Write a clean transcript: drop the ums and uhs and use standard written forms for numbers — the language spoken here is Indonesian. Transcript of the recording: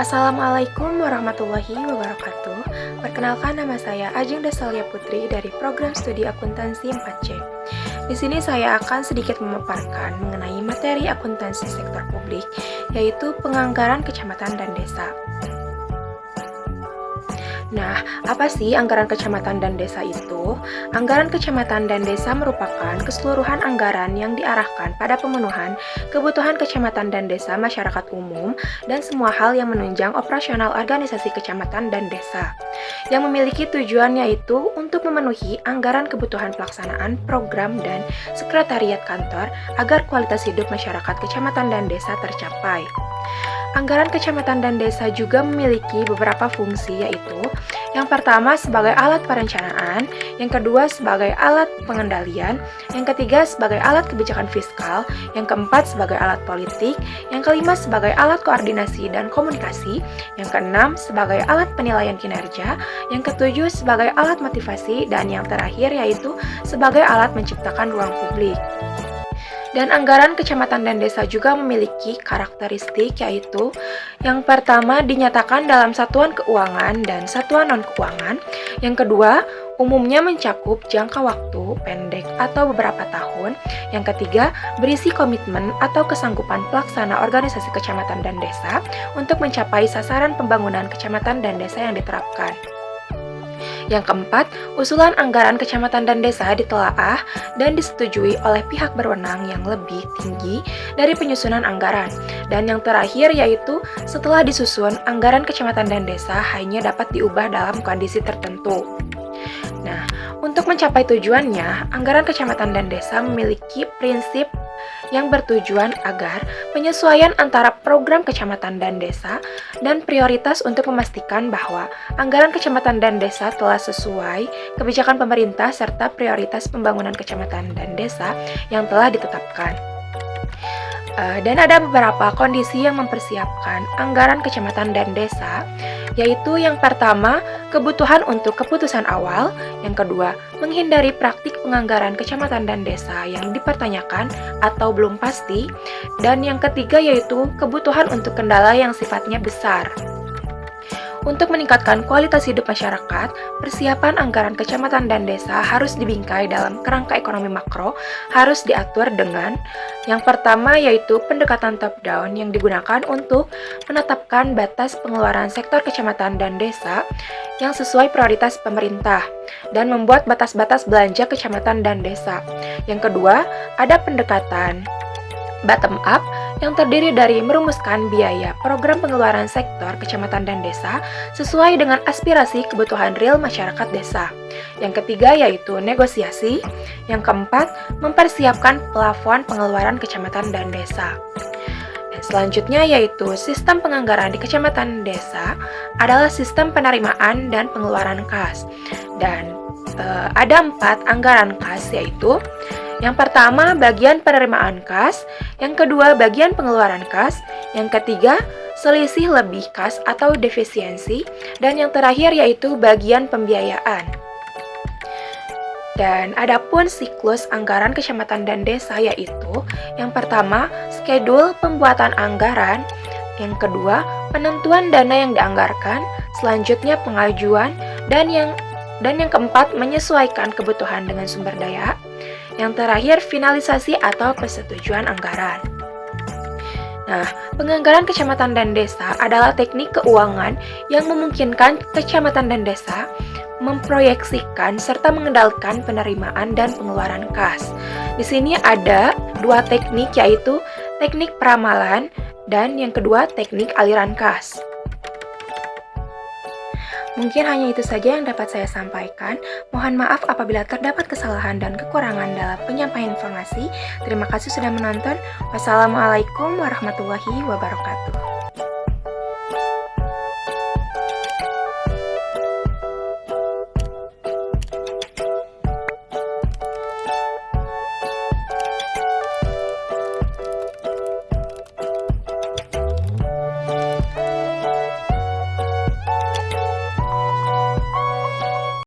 Assalamualaikum warahmatullahi wabarakatuh. Perkenalkan, nama saya Ajeng Dasalia Putri dari Program Studi Akuntansi 4C. Di sini saya akan sedikit memaparkan mengenai materi akuntansi sektor publik, yaitu penganggaran kecamatan dan desa. Nah, apa sih anggaran kecamatan dan desa itu? Anggaran kecamatan dan desa merupakan keseluruhan anggaran yang diarahkan pada pemenuhan kebutuhan kecamatan dan desa masyarakat umum dan semua hal yang menunjang operasional organisasi kecamatan dan desa, yang memiliki tujuan yaitu untuk memenuhi anggaran kebutuhan pelaksanaan program dan sekretariat kantor agar kualitas hidup masyarakat kecamatan dan desa tercapai. Anggaran kecamatan dan desa juga memiliki beberapa fungsi, yaitu yang pertama sebagai alat perencanaan, yang kedua sebagai alat pengendalian, yang ketiga sebagai alat kebijakan fiskal, yang keempat sebagai alat politik, yang kelima sebagai alat koordinasi dan komunikasi, yang keenam sebagai alat penilaian kinerja, yang ketujuh sebagai alat motivasi, dan yang terakhir yaitu sebagai alat menciptakan ruang publik. Dan anggaran kecamatan dan desa juga memiliki karakteristik, yaitu yang pertama dinyatakan dalam satuan keuangan dan satuan non-keuangan. Yang kedua, umumnya mencakup jangka waktu pendek atau beberapa tahun. Yang ketiga, berisi komitmen atau kesanggupan pelaksana organisasi kecamatan dan desa untuk mencapai sasaran pembangunan kecamatan dan desa yang diterapkan. Yang keempat, usulan anggaran kecamatan dan desa ditelaah dan disetujui oleh pihak berwenang yang lebih tinggi dari penyusunan anggaran. Dan yang terakhir yaitu setelah disusun, anggaran kecamatan dan desa hanya dapat diubah dalam kondisi tertentu. Nah, untuk mencapai tujuannya, anggaran kecamatan dan desa memiliki prinsip yang bertujuan agar penyesuaian antara program kecamatan dan desa dan prioritas untuk memastikan bahwa anggaran kecamatan dan desa telah sesuai kebijakan pemerintah serta prioritas pembangunan kecamatan dan desa yang telah ditetapkan. Dan ada beberapa kondisi yang mempersiapkan anggaran kecamatan dan desa, yaitu yang pertama, kebutuhan untuk keputusan awal, yang kedua, menghindari praktik penganggaran kecamatan dan desa yang dipertanyakan atau belum pasti, dan yang ketiga yaitu kebutuhan untuk kendala yang sifatnya besar. Untuk meningkatkan kualitas hidup masyarakat, persiapan anggaran kecamatan dan desa harus dibingkai dalam kerangka ekonomi makro, harus diatur dengan yang pertama yaitu pendekatan top-down yang digunakan untuk menetapkan batas pengeluaran sektor kecamatan dan desa yang sesuai prioritas pemerintah dan membuat batas-batas belanja kecamatan dan desa. Yang kedua, ada pendekatan bottom up yang terdiri dari merumuskan biaya program pengeluaran sektor kecamatan dan desa sesuai dengan aspirasi kebutuhan real masyarakat desa. Yang ketiga yaitu negosiasi. Yang keempat, mempersiapkan plafon pengeluaran kecamatan dan desa. Dan selanjutnya yaitu sistem penganggaran di kecamatan desa adalah sistem penerimaan dan pengeluaran kas. Dan ada 4 anggaran kas, yaitu yang pertama, bagian penerimaan kas. Yang kedua, bagian pengeluaran kas. Yang ketiga, selisih lebih kas atau defisiensi. Dan yang terakhir yaitu bagian pembiayaan. Dan adapun siklus anggaran kecamatan dan desa yaitu yang pertama, skedul pembuatan anggaran. Yang kedua, penentuan dana yang dianggarkan. Selanjutnya, pengajuan. Dan yang keempat, menyesuaikan kebutuhan dengan sumber daya. Yang terakhir, finalisasi atau persetujuan anggaran. Nah, penganggaran kecamatan dan desa adalah teknik keuangan yang memungkinkan kecamatan dan desa memproyeksikan serta mengendalikan penerimaan dan pengeluaran kas. Di sini ada 2 teknik, yaitu teknik peramalan dan yang kedua teknik aliran kas. Mungkin hanya itu saja yang dapat saya sampaikan. Mohon maaf apabila terdapat kesalahan dan kekurangan dalam penyampaian informasi. Terima kasih sudah menonton. Wassalamualaikum warahmatullahi wabarakatuh.